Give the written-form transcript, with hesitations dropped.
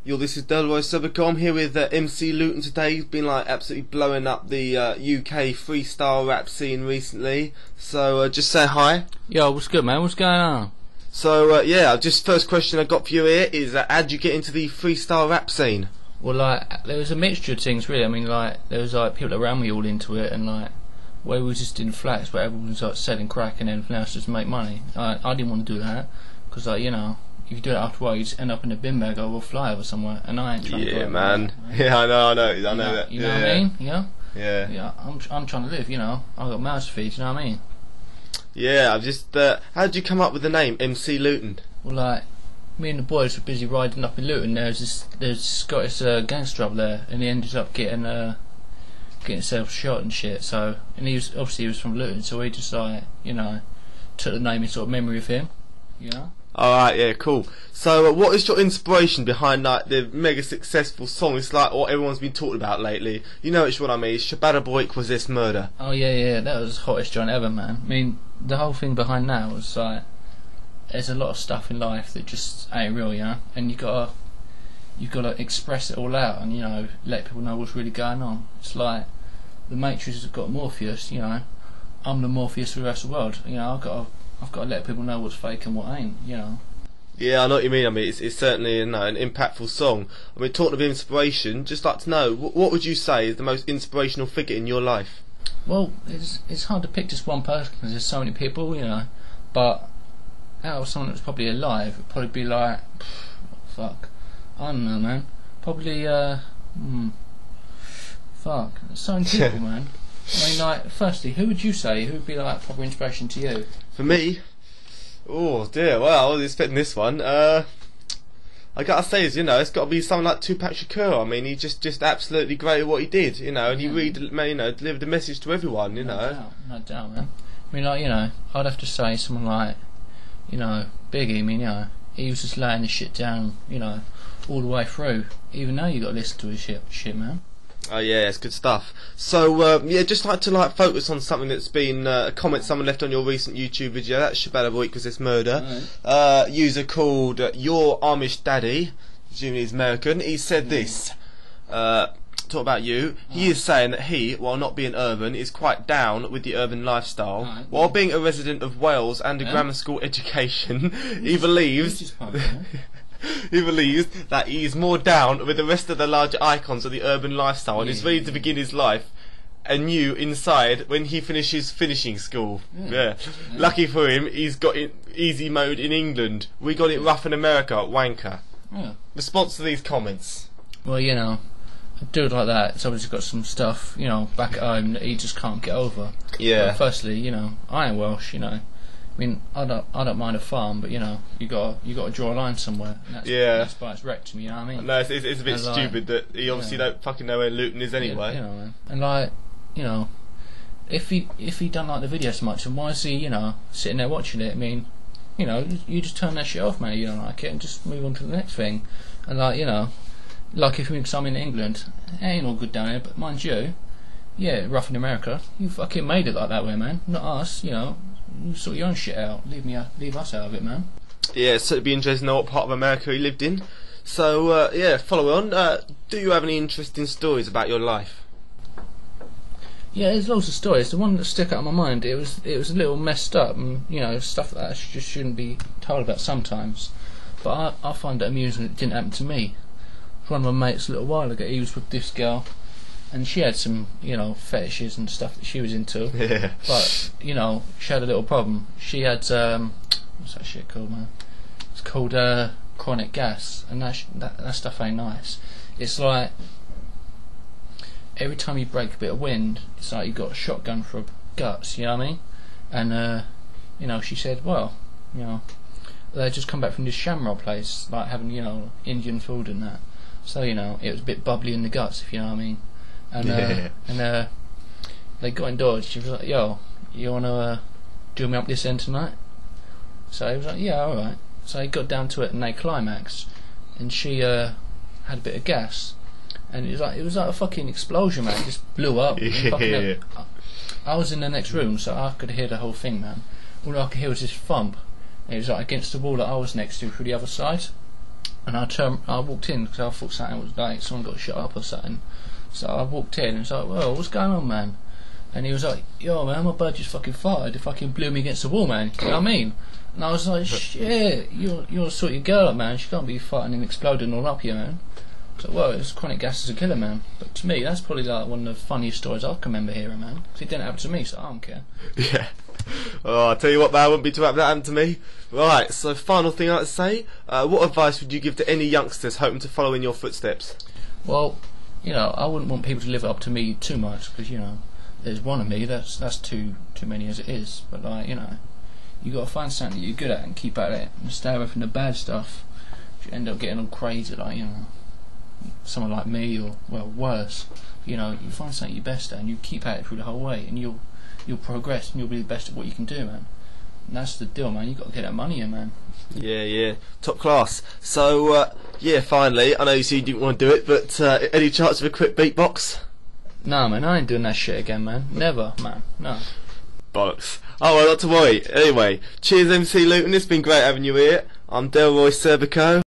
Yo, this is Delroy Serpico. I'm here with MC Luton today. He's been like absolutely blowing up the UK freestyle rap scene recently. So just say hi. Yo, what's good, man? What's going on? So yeah, just first question I got for you here is how'd you get into the freestyle rap scene? Well, like, there was a mixture of things, really. I mean, like, there was like people around me all into it, and like, where we were just in flats where everyone was like selling crack and everything else just to make money. I didn't want to do that because, like, you know, if you do it after a while, you just end up in a bin bag or a flyover somewhere, and I ain't trying to do it. Man. Yeah, I know that. You know what I mean? Yeah. Yeah. I'm trying to live. You know, I've got mouths to feed. You know what I mean? Yeah. I've just. How did you come up with the name MC Luton? Well, like, me and the boys were busy riding up in Luton. There's this Scottish gangster up there, and he ended up getting himself shot and shit. So, and he was from Luton, so we just like, you know, took the name in sort of memory of him. You know. Alright, yeah, cool. So, what is your inspiration behind like the mega successful song? It's like what everyone's been talking about lately. You know which one I mean? Shabada Boy Was This Murder? Oh yeah, that was the hottest joint ever, man. I mean, the whole thing behind that was like, there's a lot of stuff in life that just ain't real, you know, and you've got to express it all out, and you know, let people know what's really going on. It's like the Matrix has got Morpheus, you know. I'm the Morpheus for the rest of the world. You know, I've got to let people know what's fake and what ain't, you know. Yeah, I know what you mean. I mean, it's certainly, you know, an impactful song. I mean, talking of inspiration, just like to know, what would you say is the most inspirational figure in your life? Well, it's hard to pick just one person because there's so many people, you know. But out of someone that's probably alive, it'd probably be like, fuck, I don't know, man. Probably, fuck, there's so many people, man. I mean, like, firstly, who would you say, who would be like proper inspiration to you? For me? Oh dear, well, I was expecting this one. I gotta say, is, you know, it's gotta be someone like Tupac Shakur. I mean, he just absolutely great at what he did, you know, and he really, you know, delivered a message to everyone, you know. No doubt, man. I mean, like, you know, I'd have to say someone like, you know, Biggie. I mean, you know, he was just laying the shit down, you know, all the way through. Even now, you got to listen to his shit, man. Oh yeah, it's good stuff. So yeah, just like to like focus on something that's been a comment someone left on your recent YouTube video. That's Shabada Boy Was This Murder. Right. User called Your Amish Daddy, presumably he's American. He said this. Talk about you. He is saying that he, while not being urban, is quite down with the urban lifestyle. While being a resident of Wales and a grammar school education, he believes. He believes that he is more down with the rest of the larger icons of the urban lifestyle and is ready to begin his life anew inside when he finishes finishing school. Yeah. Lucky for him, he's got it easy mode in England. We got it rough in America, wanker. Yeah. Response to these comments? Well, you know, a dude like that, somebody's got some stuff, you know, back at home that he just can't get over. Yeah. But firstly, you know, I ain't Welsh, you know. I mean, I don't mind a farm, but you know, you got to draw a line somewhere. And that's why it's wrecked me. You know what I mean? No, it's a bit stupid that he obviously don't fucking know where Luton is anyway. You know, man. And like, you know, if he don't like the video so much, then why is he, you know, sitting there watching it? I mean, you know, you just turn that shit off, man. You don't like it, and just move on to the next thing. And like, you know, like if I'm in England, it ain't all good down here, but mind you, yeah, rough in America, you fucking made it like that way, man. Not us, you know. You sort your own shit out. Leave us out of it, man. Yeah, so it'd be interesting to know what part of America he lived in. So yeah, follow on. Do you have any interesting stories about your life? Yeah, there's loads of stories. The one that stuck out in my mind, it was a little messed up, and you know, stuff like that just shouldn't be told about sometimes. But I find it amusing it didn't happen to me. One of my mates a little while ago, he was with this girl, and she had some, you know, fetishes and stuff that she was into. Yeah. But, you know, she had a little problem. She had, what's that shit called, man? It's called chronic gas, and that stuff ain't nice. It's like, every time you break a bit of wind, it's like you got a shotgun for guts, you know what I mean? And, you know, she said, well, you know, they just come back from this shamrock place, like having, you know, Indian food and that. So, you know, it was a bit bubbly in the guts, if you know what I mean. And they got indoors. She was like, yo, you want to do me up this end tonight? So he was like, yeah, alright. So he got down to it and they climaxed, and she had a bit of gas, and it was like a fucking explosion, man. It just blew up. Yeah. I was in the next room, so I could hear the whole thing, man. All I could hear was this thump, and it was like against the wall that I was next to through the other side. and I walked in because I thought something was like someone got shot up or something. So I walked in and was like, "Well, what's going on, man?" And he was like, "Yo, man, my bird just fucking fired. It fucking blew me against the wall, man. You know what I mean?" And I was like, "Shit, you're sort of girl up, man. She can't be fighting and exploding all up here, man." So, well, it's chronic gas is a killer, man. But to me, that's probably like one of the funniest stories I can remember hearing, man. Because it didn't happen to me, so I don't care. Yeah. Oh, I'll tell you what, man, I wouldn't be too happy that happened to me. Right, so final thing I'd like to say, what advice would you give to any youngsters hoping to follow in your footsteps? Well, you know, I wouldn't want people to live up to me too much, because, you know, there's one of me, that's too many as it is. But, like, you know, you got to find something that you're good at and keep at it and stay away from the bad stuff. You end up getting all crazy, like, you know, someone like me, or, well, worse. You know, you find something you're best at and you keep at it through the whole way, and you'll progress and you'll be the best at what you can do, man. And that's the deal, man. You got to get that money in, man. Yeah, top class. So, yeah, finally, I know you said you didn't want to do it, but any chance of a quick beatbox? Nah, man, I ain't doing that shit again, man. Never, man. No. Bollocks. Oh, well, not to worry. Anyway, cheers, MC Luton. It's been great having you here. I'm Delroy Serpico.